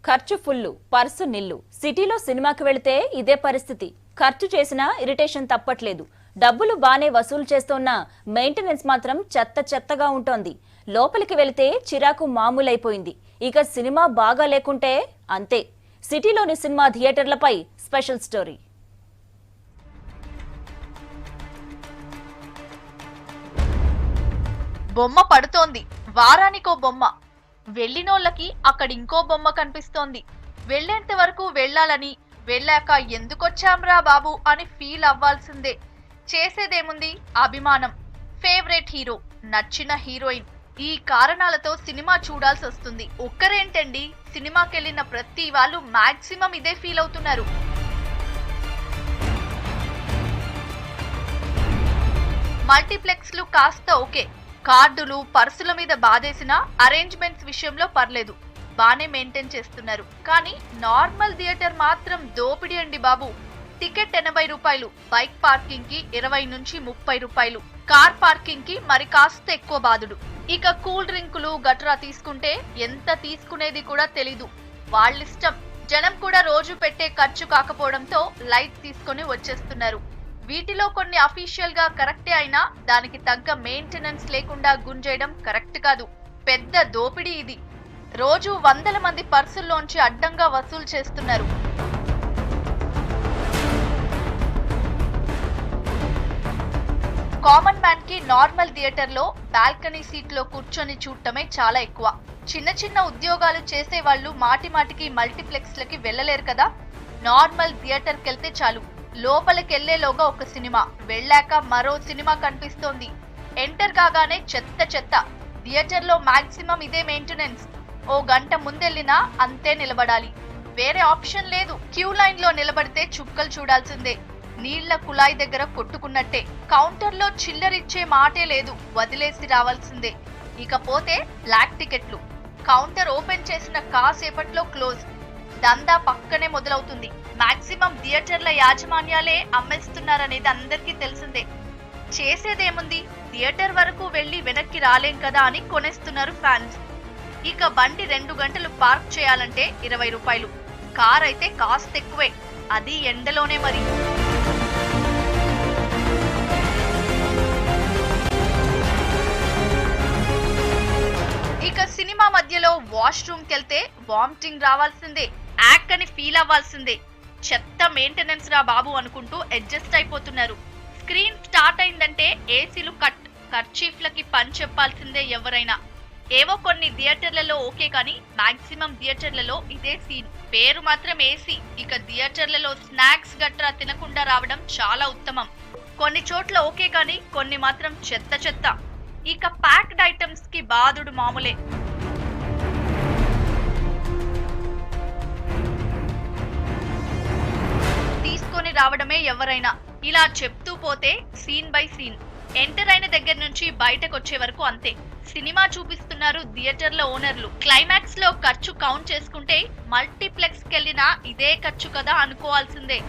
ఖర్చు full, purse నిల్లు. సిటీలో సినిమాకి వెళితే ఇదే పరిస్థితి. ఖర్చు చేసినా ఇరిటేషన్ తప్పట్లేదు. డబ్బులు బానే వసూలు చేస్తున్నా మెయింటెనెన్స్ మాత్రం చెత్త చెత్తగా ఉంటోంది. లోపలికి వెళితే చిరాకు మామూలైపోయింది. ఇక సినిమా బాగా లేకుంటే అంతే. సిటీలోని సినిమా థియేటర్లపై స్పెషల్ స్టోరీ. బొమ్మ పడుతోంది, వారానికో బొమ్మ. వెళ్ళినోళ్ళకి అక్కడ ఇంకో బొమ్మ కనిపిస్తోంది. వెళ్ళేంత వరకు వెళ్ళాలని, వెళ్ళాక ఎందుకొచ్చాంరా బాబు అని ఫీల్ అవ్వాల్సిందే. చేసేదేముంది, అభిమానం, ఫేవరెట్ హీరో, నచ్చిన హీరోయిన్, ఈ కారణాలతో సినిమా చూడాల్సి వస్తుంది. ఒక్కరేంటండి, సినిమాకెళ్ళిన ప్రతి వాళ్ళు మాక్సిమం ఇదే ఫీల్ అవుతున్నారు. మల్టీప్లెక్స్లు కాస్త ఓకే, కార్డులు పర్సుల మీద బాధేసిన అరేంజ్మెంట్స్ విషయంలో పర్లేదు, బానే మెయింటైన్ చేస్తున్నారు. కానీ నార్మల్ థియేటర్ మాత్రం దోపిడీ అండి బాబు. టికెట్ 80 రూపాయలు, బైక్ పార్కింగ్ కి 20 నుంచి 30 రూపాయలు, కార్ పార్కింగ్ కి మరి కాస్త ఎక్కువ బాదుడు. ఇక కూల్ డ్రింకులు గట్రా తీసుకుంటే ఎంత తీసుకునేది కూడా తెలీదు, వాళ్ళిష్టం. జనం కూడా రోజు పెట్టే ఖర్చు కాకపోవడంతో లైట్ తీసుకొని వచ్చేస్తున్నారు. వీటిలో కొన్ని అఫీషియల్ గా కరెక్టే అయినా దానికి తగ్గ మెయింటెనెన్స్ లేకుండా గుంజేయడం కరెక్ట్ కాదు. పెద్ద దోపిడీ ఇది. రోజు వందల మంది పర్సుల్లోంచి అడ్డంగా వసూలు చేస్తున్నారు. కామన్ మ్యాన్ కి నార్మల్ థియేటర్ లో బాల్కనీ సీట్ లో కూర్చొని చూడటమే చాలా ఎక్కువ. చిన్న చిన్న ఉద్యోగాలు చేసే వాళ్ళు మాటి మాటికి మల్టీప్లెక్స్ లకి వెళ్ళలేరు కదా. నార్మల్ థియేటర్ కెళ్తే చాలు, లోపలికెళ్లేలోగా ఒక సినిమా, వెళ్ళాక మరో సినిమా కనిపిస్తోంది. ఎంటర్ కాగానే చెత్త చెత్త. థియేటర్ లో మాక్సిమం ఇదే మెయింటెనెన్స్. ఓ గంట ముందెళ్ళినా అంతే నిలబడాలి, వేరే ఆప్షన్ లేదు. క్యూ లైన్ లో నిలబడితే చుక్కలు చూడాల్సిందే, నీళ్ల కుళాయి దగ్గర కొట్టుకున్నట్టే. కౌంటర్ లో చిల్లరిచ్చే మాటే లేదు, వదిలేసి రావాల్సిందే. ఇకపోతే బ్లాక్ టికెట్లు. కౌంటర్ ఓపెన్ చేసిన కాసేపట్లో క్లోజ్, దందా పక్కనే మొదలవుతుంది. మాక్సిమం థియేటర్ల యాజమాన్యాలే అమ్మేస్తున్నారనేది అందరికీ తెలిసిందే. చేసేదేముంది, థియేటర్ వరకు వెళ్లి వెనక్కి రాలేం కదా అని కొనేస్తున్నారు ఫ్యాన్స్. ఇక బండి 2 గంటలు పార్క్ చేయాలంటే 20 రూపాయలు, కార్ అయితే కాస్త ఎక్కువే, అది ఎండలోనే మరి. ఇక సినిమా మధ్యలో వాష్రూమ్ కెళ్తే వామిటింగ్ రావాల్సిందే, యాక్ అని ఫీల్ అవ్వాల్సిందే. చెత్త మెయింటెనెన్స్ రా బాబు అనుకుంటూ అడ్జస్ట్ అయిపోతున్నారు. స్క్రీన్ స్టార్ట్ అయిందంటే ఏసీలు కట్, కర్చీఫ్లకి పని చెప్పాల్సిందే ఎవరైనా. ఏవో కొన్ని థియేటర్లలో ఓకే కానీ మాక్సిమం థియేటర్లలో ఇదే సీన్. పేరు మాత్రం ఏసీ. ఇక థియేటర్లలో స్నాక్స్ గట్రా తినకుండా రావడం చాలా ఉత్తమం. కొన్ని చోట్ల ఓకే కానీ కొన్ని మాత్రం చెత్త చెత్త. ఇక ప్యాక్డ్ ఐటమ్స్ కి బాదుడు మామూలే. తీసుకొని రావడమే ఎవరైనా. ఇలా చెప్తూ పోతే సీన్ బై సీన్. ఎంటర్ అయిన దగ్గర నుంచి బయటకు వచ్చే వరకు అంతే. సినిమా చూపిస్తున్నారు థియేటర్ల ఓనర్లు. క్లైమాక్స్ లో ఖర్చు కౌంట్ చేసుకుంటే మల్టీప్లెక్స్ కెళ్ళినా ఇదే ఖర్చు కదా అనుకోవాల్సిందే.